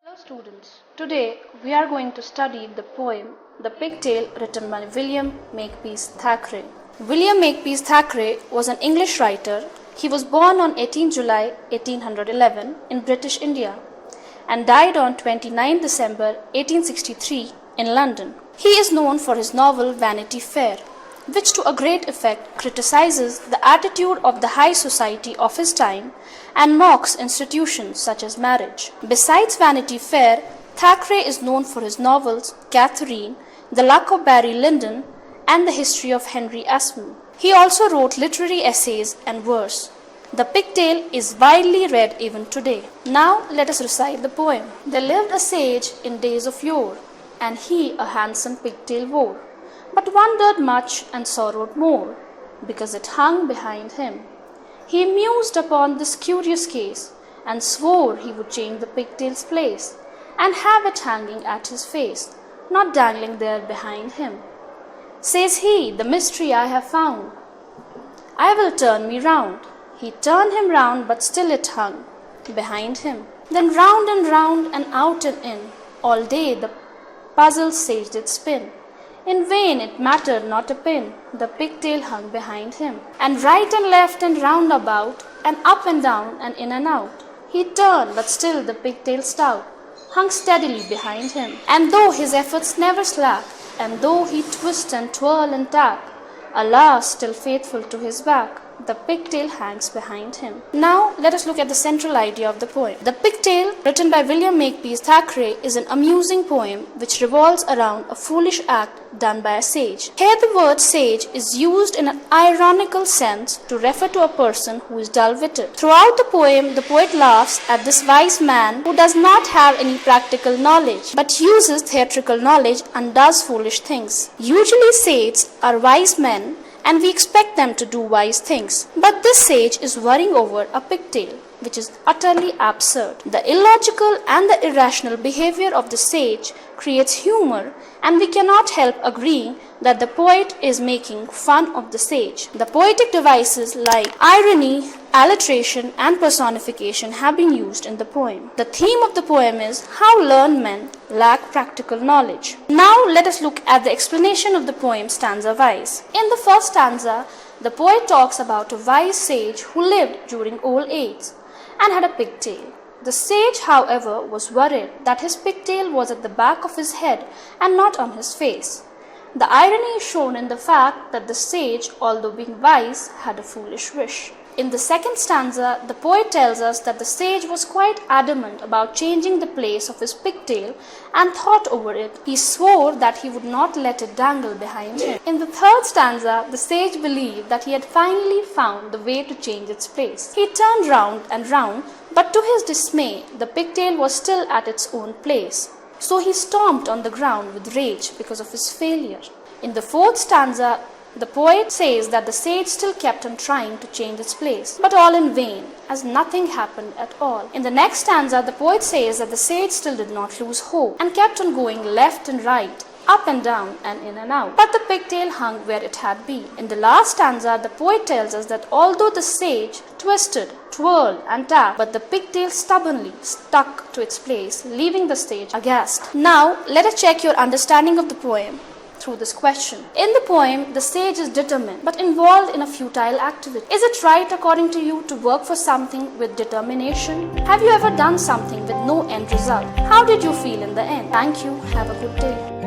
Hello students, today we are going to study the poem The Pigtail written by William Makepeace Thackeray. William Makepeace Thackeray was an English writer. He was born on 18 July 1811 in British India and died on 29 December 1863 in London. He is known for his novel Vanity Fair, which to a great effect criticizes the attitude of the high society of his time and mocks institutions such as marriage. Besides Vanity Fair, Thackeray is known for his novels Catherine, The Luck of Barry Lyndon, and The History of Henry Esmond. He also wrote literary essays and verse. The Pigtail is widely read even today. Now let us recite the poem. There lived a sage in days of yore, and he a handsome pigtail wore, but wondered much and sorrowed more, because it hung behind him. He mused upon this curious case, and swore he would change the pigtail's place, and have it hanging at his face, not dangling there behind him. Says he, the mystery I have found, I will turn me round. He turned him round, but still it hung behind him. Then round and out and in, all day the puzzled sage did spin. In vain it mattered not a pin, the pigtail hung behind him. And right and left and round about, and up and down and in and out, he turned, but still the pigtail stout hung steadily behind him. And though his efforts never slack, and though he twist and twirl and tap, alas, still faithful to his back, the pigtail hangs behind him. Now let us look at the central idea of the poem. The Pigtail, written by William Makepeace Thackeray, is an amusing poem which revolves around a foolish act done by a sage. Here the word sage is used in an ironical sense to refer to a person who is dull-witted. Throughout the poem, the poet laughs at this wise man who does not have any practical knowledge, but uses theatrical knowledge and does foolish things. Usually sages are wise men, and we expect them to do wise things. But this sage is worrying over a pigtail, which is utterly absurd. The illogical and the irrational behavior of the sage creates humor, and we cannot help agreeing that the poet is making fun of the sage. The poetic devices like irony, alliteration, and personification have been used in the poem. The theme of the poem is how learned men lack practical knowledge. Now let us look at the explanation of the poem stanza-wise. In the first stanza, the poet talks about a wise sage who lived during old age and had a pigtail. The sage, however, was worried that his pigtail was at the back of his head and not on his face. The irony is shown in the fact that the sage, although being wise, had a foolish wish. In the second stanza, the poet tells us that the sage was quite adamant about changing the place of his pigtail and thought over it. He swore that he would not let it dangle behind him. In the third stanza, the sage believed that he had finally found the way to change its place. He turned round and round, but to his dismay, the pigtail was still at its own place. So he stomped on the ground with rage because of his failure. In the fourth stanza, the poet says that the sage still kept on trying to change its place, but all in vain, as nothing happened at all. In the next stanza, the poet says that the sage still did not lose hope and kept on going left and right, up and down and in and out, but the pigtail hung where it had been. In the last stanza, the poet tells us that although the sage twisted, twirled and tapped, but the pigtail stubbornly stuck to its place, leaving the sage aghast. Now let us check your understanding of the poem through this question. In the poem, the sage is determined but involved in a futile activity. Is it right according to you to work for something with determination? Have you ever done something with no end result? How did you feel in the end? Thank you. Have a good day.